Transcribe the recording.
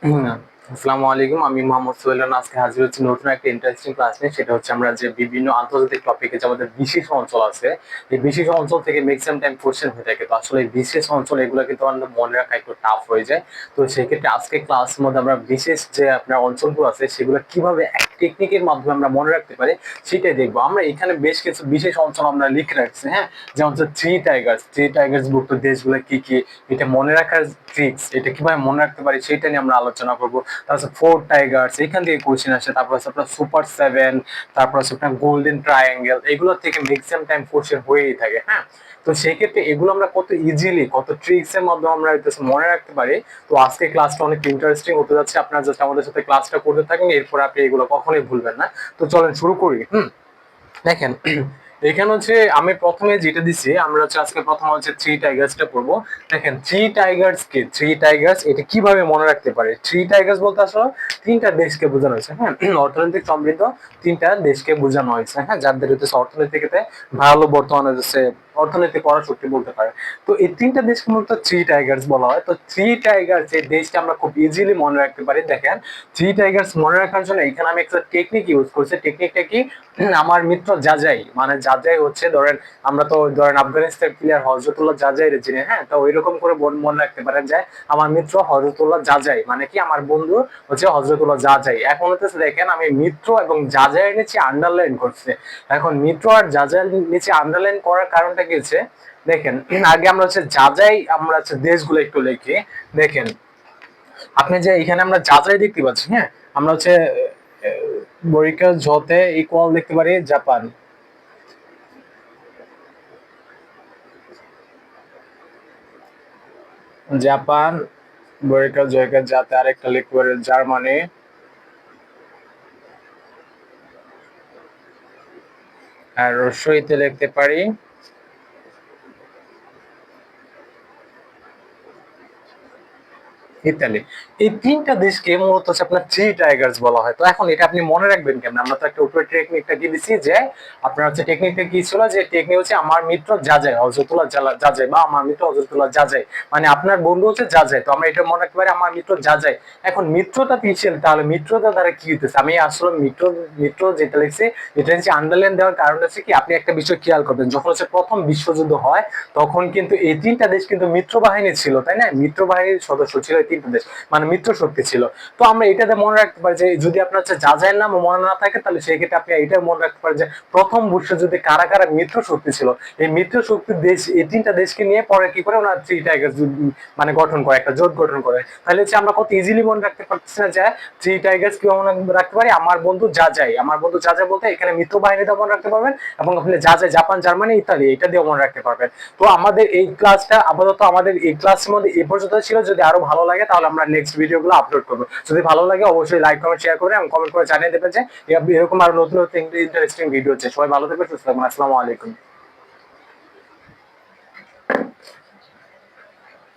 হুম, আসসালামু আলাইকুম। আমি মোহাম্মদ সোহেল রানা আজকে হাজির হচ্ছি নতুন একটা ইন্টারেস্টিং ক্লাস নিয়ে। সেটা হচ্ছে আমরা যে বিভিন্ন আন্তর্জাতিক টপিকে যে আমাদের বিশেষ অঞ্চল আছে, এই বিশেষ অঞ্চল থেকে ম্যাক্সিমাম টাইম কোশ্চেন হয়ে থাকে। তো আসলে এই বিশেষ অঞ্চল এগুলো কিন্তু আমাদের মনে রাখা একটু টাফ হয়ে যায়। তো সেক্ষেত্রে আজকে ক্লাসের মধ্যে আমরা বিশেষ যে আপনার অঞ্চলগুলো আছে সেগুলো কিভাবে এক টেকনিকের মাধ্যমে আমরা মনে রাখতে পারি সেটাই দেখবো। আমরা এখানে বেশ কিছু বিশেষ অঞ্চল আমরা লিখে রাখছি, হ্যাঁ, যেমন হচ্ছে থ্রি টাইগার্স মুক্ত দেশগুলো কি কি, এটা মনে রাখার ট্রিক্স, এটা কিভাবে মনে রাখতে পারি সেটা নিয়ে আমরা আলোচনা করবো। তারপর ফোর টাইগার্স, এখান থেকে কোশ্চেন আসে। তারপর হচ্ছে আপনার সুপার সেভেন, তারপর হচ্ছে আপনার গোল্ডেন ট্রায়াঙ্গেল, এগুলো থেকে ম্যাক্সিমাম টাইম কোশ্চেন হয়েই থাকে, হ্যাঁ। তো সেই ক্ষেত্রে এগুলো আমরা কত ইজিলি, কত ট্রিক্স এর মাধ্যমে আমরা মনে রাখতে পারি। তো আজকে ক্লাসটা অনেক ইন্টারেস্টিং হতে যাচ্ছে। আপনারা জাস্ট আমাদের সাথে ক্লাসটা করতে থাকেন, এরপর আপনি এগুলো কখনোই ভুলবেন না। তো চলেন শুরু করি। দেখেন, এখানে হচ্ছে আমি প্রথমে যেটা দিছি, আমরা হচ্ছে আজকে প্রথম হচ্ছে থ্রি টাইগার্সটা পড়বো। দেখেন, থ্রি টাইগার্স এটা কিভাবে মনে রাখতে পারে। থ্রি টাইগার্স বলতে আসলে তিনটা দেশকে বোঝানো হয়েছে, হ্যাঁ। অর্থনৈতিক সমৃদ্ধ তিনটা দেশকে বোঝানো হয়েছে, হ্যাঁ, যাদের হচ্ছে অর্থনৈতিক ভালো, বর্তমানে হচ্ছে অর্থনৈতিক পরাশক্তি বলতে পারে। তো এই তিনটা দেশকে মূলত থ্রি টাইগার্স বলা হয়। তো থ্রি টাইগার্স এই দেশটা আমরা খুব ইজিলি মনে রাখতে পারি। দেখেন, থ্রি টাইগার্স মনে রাখার জন্য এখানে আমি একটা টেকনিক ইউজ করছি। টেকনিকটা কি? আমার মিত্র জাজাই, মানে জাজাই হচ্ছে ধরেন, আমরা তো ধরেন আফগানিস্তান প্লেয়ার হযরতুল্লাহ জাজাই রে চিনি, হ্যাঁ। তো ওইরকম করে মনে রাখতে পারেন যে আমার মিত্র হযরতুল্লাহ জাজাই, মানে কি আমার বন্ধু হচ্ছে হযরতুল্লাহ জাজাই। এখন হচ্ছে দেখেন, আমি মিত্র এবং জাজাইয়ের নিচে আন্ডারলাইন করছি। এখন মিত্র আর জাজাইয়ের নিচে আন্ডারলাইন করার কারণটা কি হচ্ছে, দেখেন, আগে আমরা হচ্ছে জাজাই, আমরা হচ্ছে দেশগুলো একটু লিখি। দেখেন, আপনি যে এখানে আমরা জাজাই দেখতে পাচ্ছি, হ্যাঁ, আমরা হচ্ছে বরিকাল জতে ইকুয়াল দেখতে পারি জাপান। জাপান, বরিকাল জয়কার যাতে আরেকটা লিখতে পারি জার্মানি, আর রসইতে লিখতে পারি ইতালি। এই তিনটা দেশকে মূলত হচ্ছে আপনার থ্রি টাইগার্স বলা হয়। তো এখন এটা আপনি মনে রাখবেন কেমন? আমরা তো একটা উপরে টেকনিকটা কি দিছি যে আপনার হচ্ছে টেকনিকটা কি ছিল, যে টেকনিক হচ্ছে আমার মিত্র জাজাই হযরতুল্লাহ জাজাই, বা আমার মিত্র হযরতুল্লাহ জাজাই, মানে আপনার বন্ধু হচ্ছে জাজাই। তো আমরা এটা মনে রাখতে পারি আমার মিত্র জাজাই। এখন মিত্রটা কিসের? তাহলে মিত্রতা দ্বারা কি হইতেছে, আমি আসলে মিত্র মিত্র যেটা লিখছি এটা হচ্ছে আন্ডারলাইন দেওয়ার কারণ হচ্ছে কি, আপনি একটা বিষয় খেয়াল করবেন, যখন হচ্ছে প্রথম বিশ্বযুদ্ধ হয় তখন কিন্তু এই তিনটা দেশ কিন্তু মিত্র বাহিনী ছিল, তাই না? মিত্র বাহিনীর সদস্য ছিল এই তিনটা দেশ, মানে মিত্র শক্তি ছিল। তো আমরা এটাতে মনে রাখতে পারি যে যদি আপনার হচ্ছে জাজাইয়ের নাম মনে না থাকে, তাহলে সেই ক্ষেত্রে আপনি এটা মনে রাখতে পারেন যে প্রথম বিশ্বযুদ্ধে কারা কারা মিত্র শক্তি ছিল। এই মিত্র শক্তির দেশ, এই তিনটা দেশকে নিয়ে পরে কি করে ওনার থ্রি টাইগার্স মানে গঠন করে, একটা জোট গঠন করে। তাহলে হচ্ছে আমরা কত ইজিলি মনে রাখতে পারতেছি না যে থ্রি টাইগার্স কি মনে রাখতে পারি, আমার বন্ধু জাজাই। আমার বন্ধু জাজাই বলতে এখানে মিত্র বাহিনীটা মনে রাখতে পারবেন, এবং আপনি জাজাই জাপান, জার্মানি, ইতালি এটা দিয়ে মনে রাখতে পারবেন। তো আমাদের এই ক্লাসটা আপাতত আমাদের এই ক্লাসের মধ্যে এই পর্যন্ত ছিল। যদি আরো ভালো লাগে তাহলে আমরা নেক্সট ভিডিওগুলো আপলোড করবো। যদি ভালো লাগে অবশ্যই লাইক, কমেন্ট, শেয়ার করে এবং কমেন্ট করে জানিয়ে দেবেন যে এরকম আরো নতুন নতুন ইন্টারেস্টিং ভিডিও হচ্ছে। সবাই ভালো থাকবেন, সুস্থ থাকবেন। আসসালামু আলাইকুম।